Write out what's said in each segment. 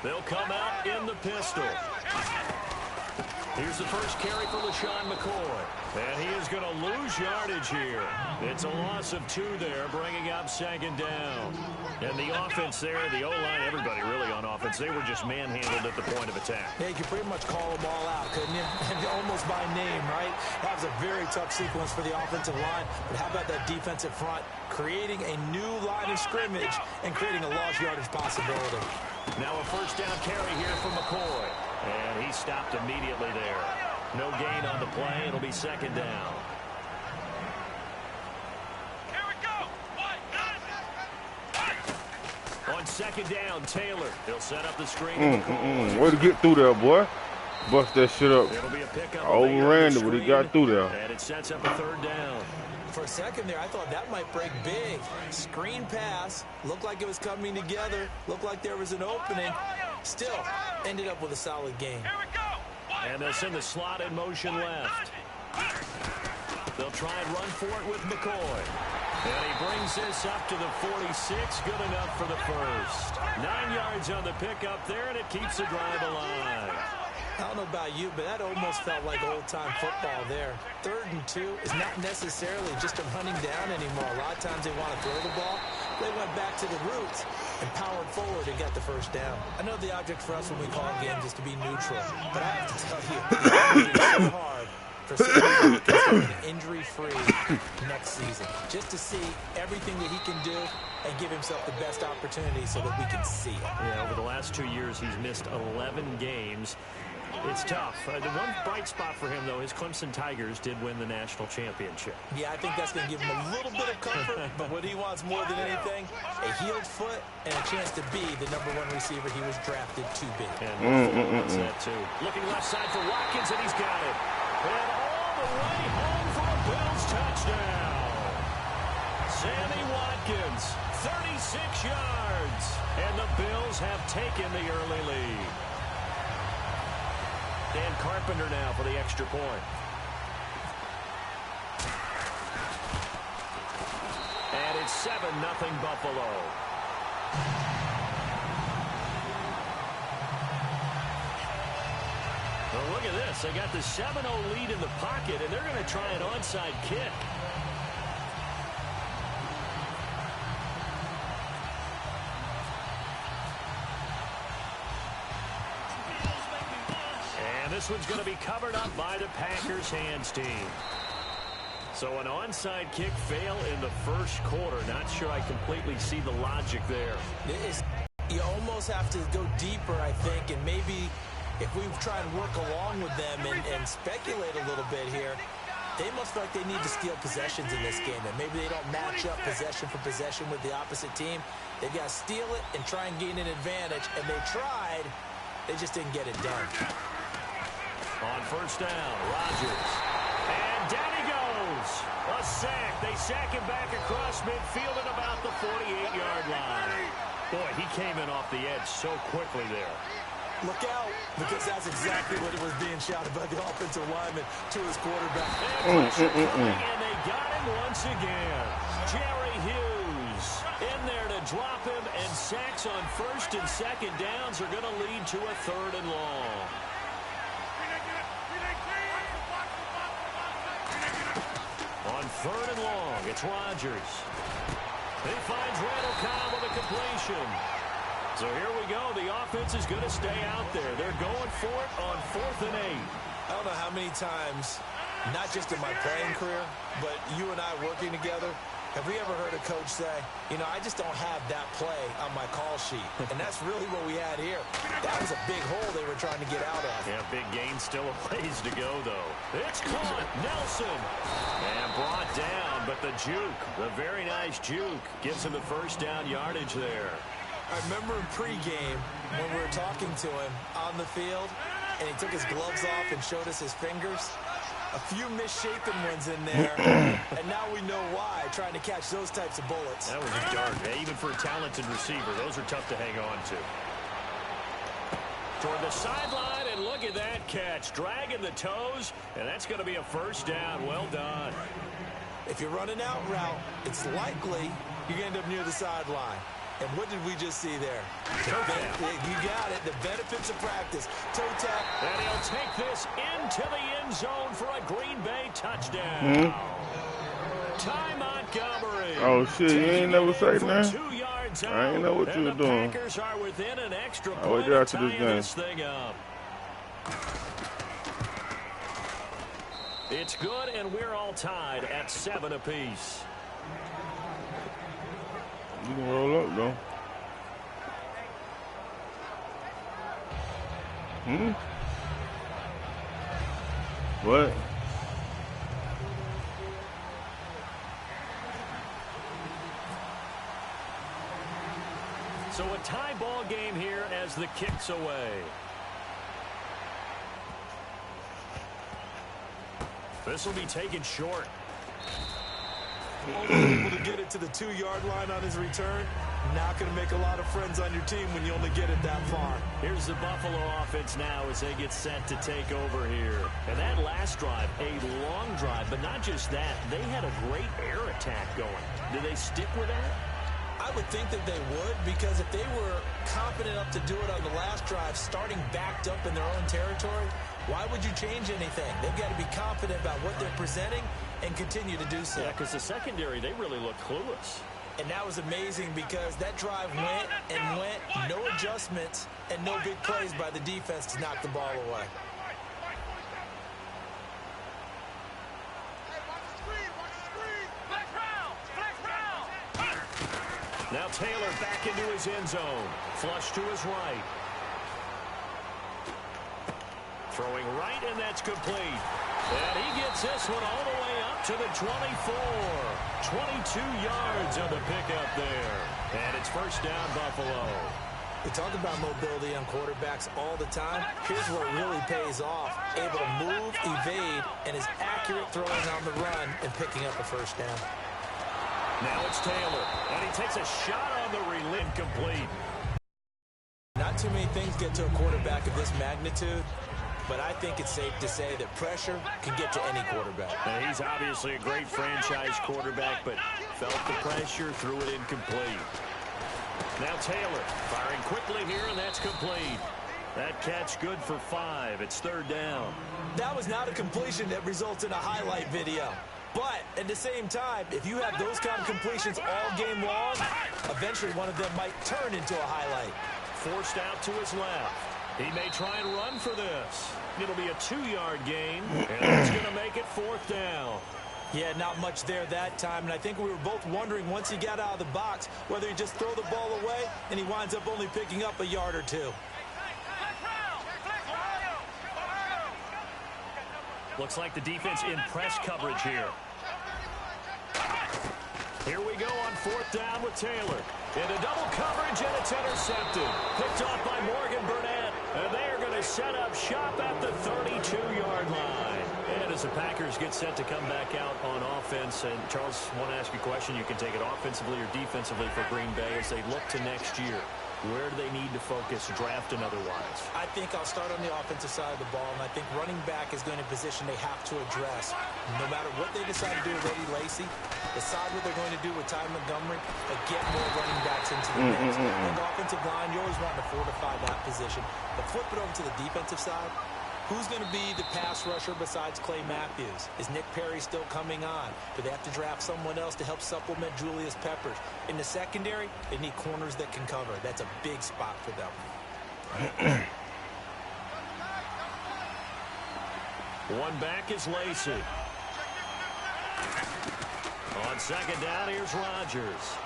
They'll come out in the pistol. Here's the first carry for LeSean McCoy. And he is going to lose yardage here. It's a loss of 2 there, bringing up 2nd down. And the offense there, the O-line, everybody really on offense, they were just manhandled at the point of attack. Yeah, you could pretty much call them all out, couldn't you? Almost by name, right? That was a very tough sequence for the offensive line. But how about that defensive front creating a new line of scrimmage and creating a lost yardage possibility? Now a first down carry here for McCoy. And he stopped immediately there. No gain on the play. It'll be 2nd down. Here we go. On 2nd down, Taylor. He'll set up the screen. Way to get through there, boy. Bust that shit up. It'll be a pickup. Overran it when he got through there. And it sets up a 3rd down. For a second there, I thought that might break big. Screen pass. Looked like it was coming together. Looked like there was an opening. Still, ended up with a solid game. And they'll send the slot in motion left. They'll try and run for it with McCoy. And he brings this up to the 46. Good enough for the first. 9 yards on the pickup there, and it keeps the drive alive. I don't know about you, but that almost felt like old-time football there. 3rd and 2 is not necessarily just a running down anymore. A lot of times they want to throw the ball. They went back to the roots and powered forward and got the first down. I know the object for us when we call games is to be neutral, but I have to tell you, it's so hard for somebody to be injury-free next season. Just to see everything that he can do and give himself the best opportunity so that we can see it. Yeah, over the last 2 years, he's missed 11 games. It's tough. The one bright spot for him, though, is Clemson Tigers did win the national championship. Yeah, I think that's going to give him a little bit of comfort, but what he wants more than anything, a healed foot and a chance to be the #1 receiver he was drafted to be. And wants that, too. Looking left side for Watkins, and he's got it. And all the way home for a Bills touchdown. Sammy Watkins, 36 yards. And the Bills have taken the early lead. Dan Carpenter now for the extra point. And it's 7-0 Buffalo. Well, look at this. They got the 7-0 lead in the pocket, and they're going to try an onside kick. This one's going to be covered up by the Packers hands team. So an onside kick fail in the first quarter. Not sure I completely see the logic there. You almost have to go deeper, I think, and maybe if we try and work along with them and speculate a little bit here, they must feel like they need to steal possessions in this game, and maybe they don't match up possession for possession with the opposite team. They've got to steal it and try and gain an advantage, and they tried. They just didn't get it done. On first down, Rodgers. And down he goes. A sack. They sack him back across midfield at about the 48-yard line. Boy, he came in off the edge so quickly there. Look out, because that's exactly what was being shouted by the offensive lineman to his quarterback. And they got him once again. Jerry Hughes in there to drop him, and sacks on first and second downs are going to lead to a 3rd and long. On 3rd and long, it's Rodgers. He finds Randall Cobb with a completion. So here we go. The offense is going to stay out there. They're going for it on 4th and 8. I don't know how many times, not just in my playing career, but you and I working together, have we ever heard a coach say, you know, I just don't have that play on my call sheet. And that's really what we had here. That was a big hole they were trying to get out of. Yeah, big gain, still a ways to go, though. It's caught. Nelson. And brought down, but the juke, the very nice juke, gives him the first down yardage there. I remember in pregame when we were talking to him on the field, and he took his gloves off and showed us his fingers. A few misshapen ones in there, and now we know why, trying to catch those types of bullets. That was a dart. Even for a talented receiver, those are tough to hang on to. Toward the sideline, and look at that catch. Dragging the toes, and that's going to be a first down. Well done. If you're running out route, it's likely you're going to end up near the sideline. And what did we just see there? You got it. The benefits of practice. Toe tap. And he'll take this into the end zone for a Green Bay touchdown. Ty Montgomery. Oh, shit. You ain't never say that? 2 yards out. I ain't know what you were doing. The Packers are within an extra I would point get of out to this tying game. this thing up. It's good, and we're all tied at 7 apiece. You can roll up, though. What? So a tie ball game here as the kick's away. This will be taken short. Only able to get it to the 2-yard line on his return. Not going to make a lot of friends on your team when you only get it that far. Here's the Buffalo offense now as they get set to take over here. And that last drive, a long drive, but not just that. They had a great air attack going. Do they stick with that? I would think that they would, because if they were confident enough to do it on the last drive, starting backed up in their own territory, why would you change anything? They've got to be confident about what they're presenting and continue to do so. Yeah, because the secondary, they really look clueless. And that was amazing because that drive went and went, no adjustments, and no big plays by the defense to knock the ball away. Now Taylor back into his end zone. Flush to his right. Throwing right, and that's complete. And he gets this one all the way up to the 24. 22 yards on the pickup there. And it's first down, Buffalo. We talk about mobility on quarterbacks all the time. Here's where it really pays off. Able to move, evade, and is accurate throwing on the run and picking up a first down. Now it's Taylor, and he takes a shot on the relay, complete. Not too many things get to a quarterback of this magnitude, but I think it's safe to say that pressure can get to any quarterback. Now, he's obviously a great franchise quarterback, but felt the pressure, threw it incomplete. Now Taylor firing quickly here, and that's complete. That catch good for 5. It's third down. That was not a completion that results in a highlight video. But at the same time, if you have those kind of completions all game long, eventually one of them might turn into a highlight. Forced out to his left. He may try and run for this. It'll be a 2-yard gain, and he's going to make it fourth down. Yeah, not much there that time, and I think we were both wondering once he got out of the box whether he'd just throw the ball away, and he winds up only picking up a yard or two. Looks like the defense in press coverage here. Here we go on fourth down with Taylor. Into double coverage, and it's intercepted. Picked off by Morgan Burnett. And they are going to set up shop at the 32-yard line. And as the Packers get set to come back out on offense, and Charles, I want to ask you a question. You can take it offensively or defensively for Green Bay as they look to next year. Where do they need to focus, draft and otherwise? I think I'll start on the offensive side of the ball, and I think running back is going to be a position they have to address. No matter what they decide to do with Eddie Lacy, decide what they're going to do with Ty Montgomery, and get more running backs into the mix. And the offensive line, you always want to fortify that position. But flip it over to the defensive side. Who's going to be the pass rusher besides Clay Matthews? Is Nick Perry still coming on? Do they have to draft someone else to help supplement Julius Peppers? In the secondary, they need corners that can cover. That's a big spot for them. One back is Lacy. On second down, here's Rodgers.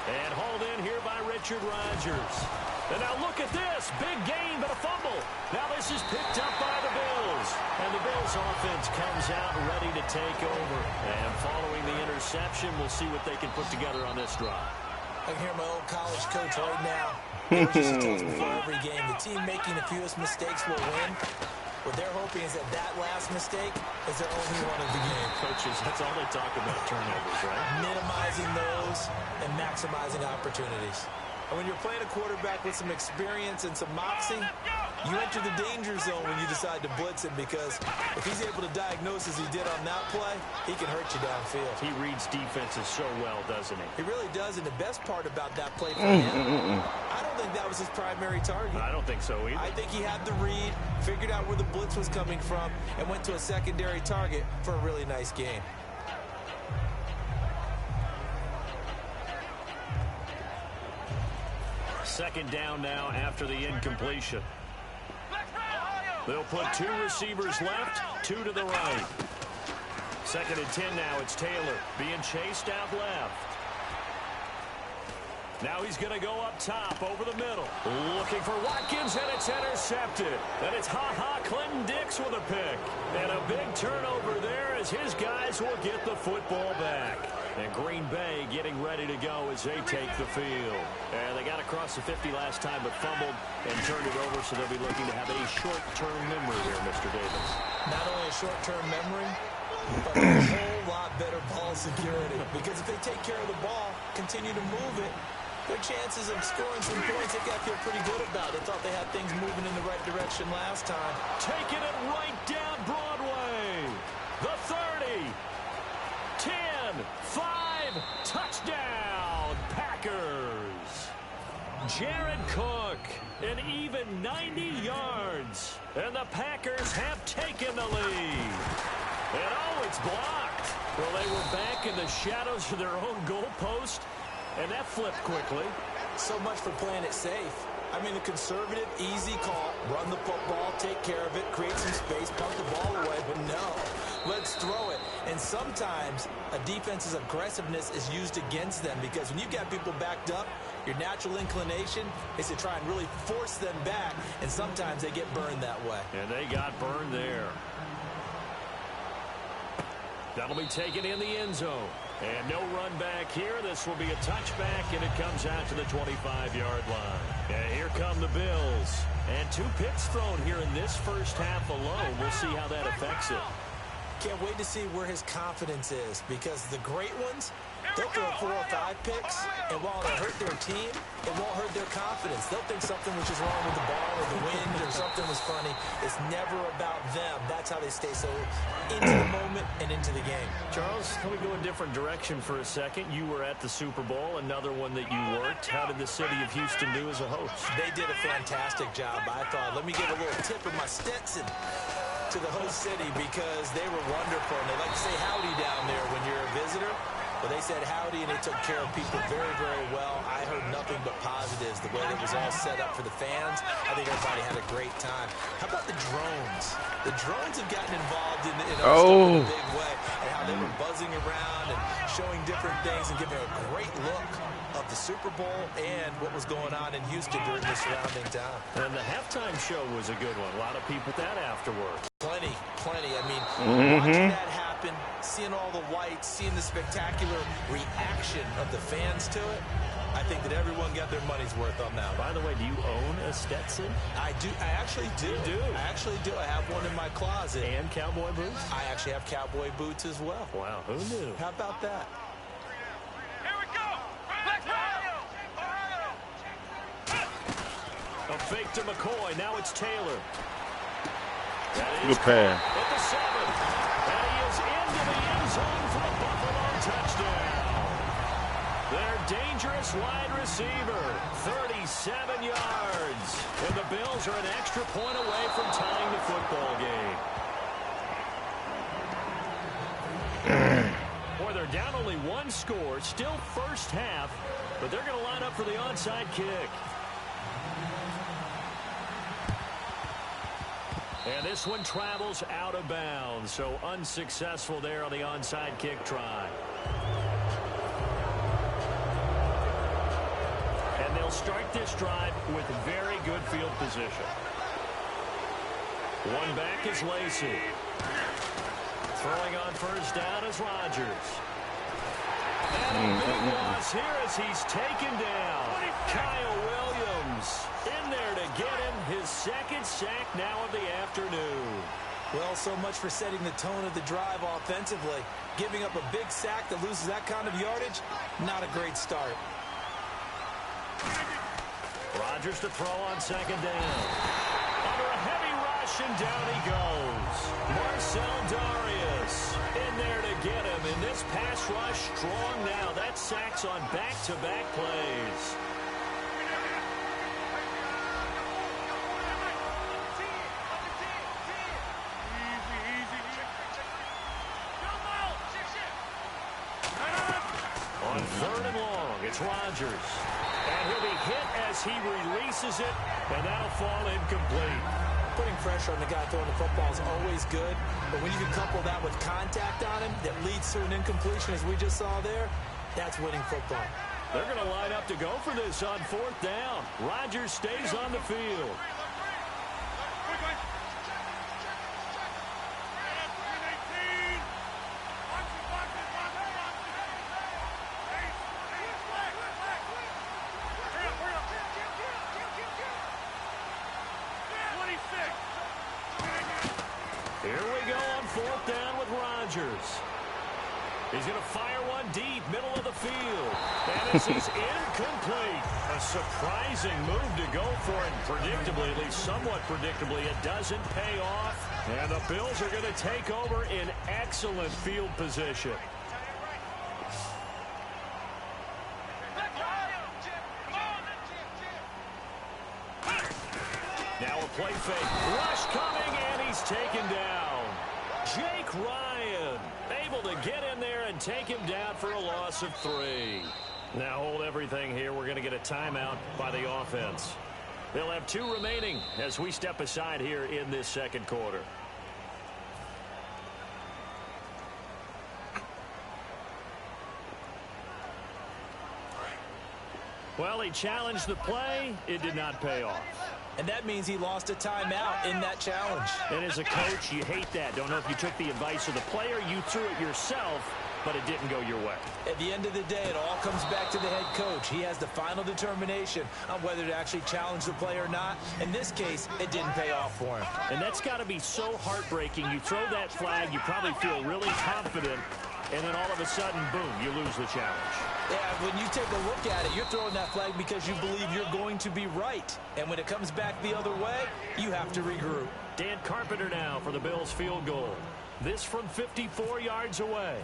And hauled in here by Richard Rodgers. And now look at this. Big gain, but a fumble. Now this is picked up by the Bills. And the Bills offense comes out ready to take over. And following the interception, we'll see what they can put together on this drive. I can hear my old college coach right now. He used to tell us before every game, the team making the fewest mistakes will win. What they're hoping is that that last mistake is their only one of the game. Coaches, that's all they talk about, turnovers, right? Minimizing those and maximizing opportunities. And when you're playing a quarterback with some experience and some moxie, You enter the danger zone when you decide to blitz him, because if he's able to diagnose as he did on that play, he can hurt you downfield. He reads defenses so well, doesn't he? He really does, and the best part about that play for him, I don't think that was his primary target. I don't think so either. I think he had the read, figured out where the blitz was coming from, and went to a secondary target for a really nice game. Second down now after the incompletion. They'll put 2 receivers left, 2 to the right. Second and 10 now. It's Taylor being chased out left. Now he's going to go up top over the middle. Looking for Watkins, and it's intercepted. And it's Clinton Dix with a pick. And a big turnover there as his guys will get the football back. And Green Bay getting ready to go as they take the field. And they got across the 50 last time, but fumbled and turned it over, so they'll be looking to have a short-term memory here, Mr. Davis. Not only a short-term memory, but a whole lot better ball security. Because if they take care of the ball, continue to move it, their chances of scoring some points, they got to feel pretty good about. They thought they had things moving in the right direction last time. Taking it right down Broadway. The 30. 10, 5, touchdown, Packers. Jared Cook, an even 90 yards. And the Packers have taken the lead. And oh, it's blocked. Well, they were back in the shadows of their own goalpost. And that flipped quickly. So much for playing it safe. I mean, the conservative, easy call, run the football, take care of it, create some space, pump the ball away, but no, let's throw it. And sometimes a defense's aggressiveness is used against them, because when you've got people backed up, your natural inclination is to try and really force them back, and sometimes they get burned that way. And they got burned there. That'll be taken in the end zone. And no run back here. This will be a touchback, and it comes out to the 25-yard line. And here come the Bills. And 2 picks thrown here in this first half alone. We'll see how that affects it. Can't wait to see where his confidence is, because the great ones, they'll throw 4 or 5 picks, and while it hurt their team, it won't hurt their confidence. They'll think something was just wrong with the ball or the wind or something was funny. It's never about them. That's how they stay so into the moment and into the game. Charles, let me go a different direction for a second. You were at the Super Bowl, another one that you worked. How did the city of Houston do as a host? They did a fantastic job, I thought. Let me give a little tip of my Stetson to the host city, because they were wonderful. And they like to say howdy down there when you're a visitor. Well, they said howdy, and they took care of people very, very well. I heard nothing but positives. The way that was all set up for the fans, I think everybody had a great time. How about the drones? The drones have gotten involved in a big way, and how they were buzzing around and showing different things and giving a great look of the Super Bowl and what was going on in Houston during the surrounding town. And the halftime show was a good one. A lot of people that afterwards. Plenty. I mean, watching that happen, seeing all the lights, seeing the spectacular reaction of the fans to it, I think that everyone got their money's worth on that. By the way, do you own a Stetson? I do. I actually do. You do? I actually do. I have one in my closet. And cowboy boots? I actually have cowboy boots as well. Wow, who knew? How about that? Here we go. Let's go. A fake to McCoy. Now it's Taylor. Good pass. At the 7. And he is into the end zone for a Buffalo touchdown. Their dangerous wide receiver, 37 yards. And the Bills are an extra point away from tying the football game. Boy, they're down only 1 score. Still first half, but they're going to line up for the onside kick. And this one travels out of bounds, so unsuccessful there on the onside kick try. And they'll start this drive with very good field position. One back is Lacy. Throwing on first down is Rodgers. And a big loss here as he's taken down. Kyle Williams in there to get him his 2nd sack now of the afternoon. Well, so much for setting the tone of the drive offensively. Giving up a big sack that loses that kind of yardage, not a great start. Rodgers to throw on 2nd down. under a heavy rush, and down he goes. Marcell Dareus in there to get him. And this pass rush strong now. That's sacks on back-to-back plays. On 3rd and long, it's Rodgers. And he'll be hit as he releases it, and that'll fall incomplete. Putting pressure on the guy throwing the football is always good, but when you can couple that with contact on him that leads to an incompletion, as we just saw there, that's winning football. They're going to line up to go for this on 4th down. Rodgers stays on the field. Here we go on 4th down with Rodgers. He's going to fire one deep, middle of the field. And this is incomplete. A surprising move to go for it. Predictably, at least somewhat predictably, it doesn't pay off. And the Bills are going to take over in excellent field position. Now a play fake. Rush coming, and he's taken down. Jake Ryan able to get in there and take him down for a loss of 3. Now hold everything here. We're going to get a timeout by the offense. They'll have 2 remaining as we step aside here in this 2nd quarter. Well, he challenged the play. It did not pay off. And that means he lost a timeout in that challenge. And as a coach, you hate that. Don't know if you took the advice of the player, you threw it yourself, but it didn't go your way. At the end of the day, it all comes back to the head coach. He has the final determination on whether to actually challenge the play or not. In this case, it didn't pay off for him. And that's got to be so heartbreaking. You throw that flag, you probably feel really confident, and then all of a sudden, boom, you lose the challenge. Yeah, when you take a look at it, you're throwing that flag because you believe you're going to be right. And when it comes back the other way, you have to regroup. Dan Carpenter now for the Bills field goal. This from 54 yards away.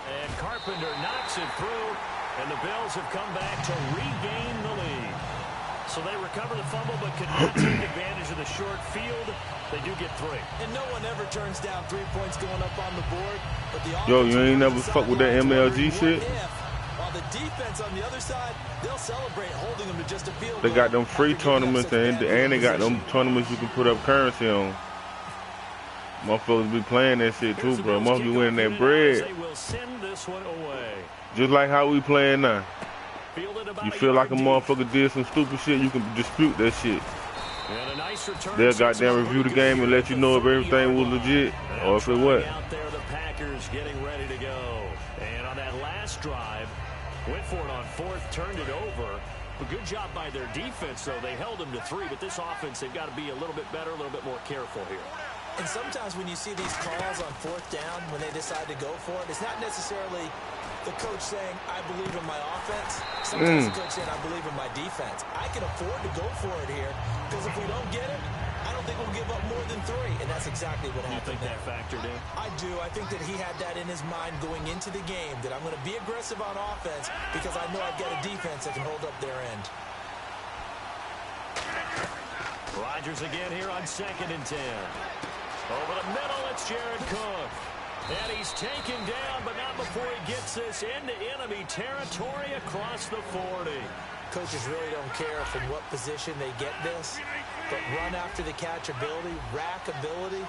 And Carpenter knocks it through, and the Bills have come back to regain the lead. So they recover the fumble but could not take advantage of the short field. They do get 3. And no one ever turns down 3 points going up on the board. But the Yo, you ain't never fuck with that MLG shit? While the defense on the other side, they'll celebrate holding them to just a field goal. They got them free tournaments and they got them tournaments you can put up currency on. Motherfuckers be playing that shit too, bro. Motherfuckers be winning that bread. They will send this one away. Just like how we playing now. You feel like a motherfucker did some stupid shit, you can dispute that shit. And a nice return. They'll goddamn review the game and let you know if everything was legit or if it wasn't. Out there, the Packers getting ready to go. And on that last drive, went for it on 4th, turned it over. A good job by their defense, though. They held them to 3, but this offense, they've got to be a little bit better, a little bit more careful here. And sometimes when you see these calls on 4th down, when they decide to go for it, it's not necessarily the coach saying, I believe in my offense. Sometimes the coach saying, I believe in my defense. I can afford to go for it here because if we don't get it, I don't think we'll give up more than 3. And that's exactly what happened. You think that factored in? I do. I think that he had that in his mind going into the game, that I'm going to be aggressive on offense because I know I've got a defense that can hold up their end. Rodgers again here on 2nd and 10. Over the middle, it's Jared Cook. And he's taken down, but not before he gets this into enemy territory across the 40. Coaches really don't care from what position they get this, but run after the catch ability, rack ability,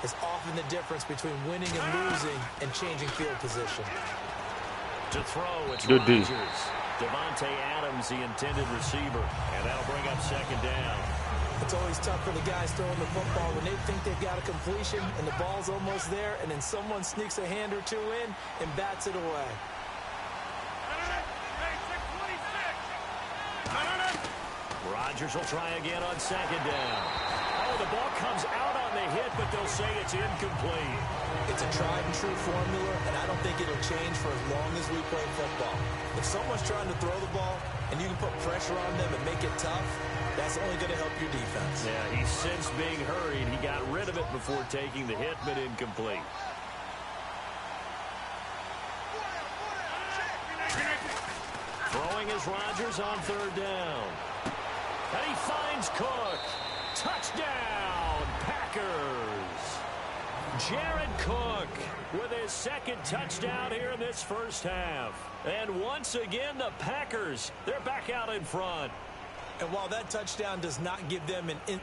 is often the difference between winning and losing and changing field position. To throw, it's Good Rodgers. Devontae Adams, the intended receiver, and that'll bring up 2nd down. It's always tough for the guys throwing the football when they think they've got a completion and the ball's almost there, and then someone sneaks a hand or 2 in and bats it away. Rodgers will try again on 2nd down. Oh, the ball comes out on the hit, but they'll say it's incomplete. It's a tried-and-true formula, and I don't think it'll change for as long as we play football. If someone's trying to throw the ball and you can put pressure on them and make it tough, that's only going to help your defense. Yeah, he sensed being hurried. He got rid of it before taking the hit, but incomplete. Throwing is Rodgers on third down. And he finds Cook. Touchdown, Packers. Jared Cook with his second touchdown here in this first half. And once again, the Packers, they're back out in front. And while that touchdown does not give them an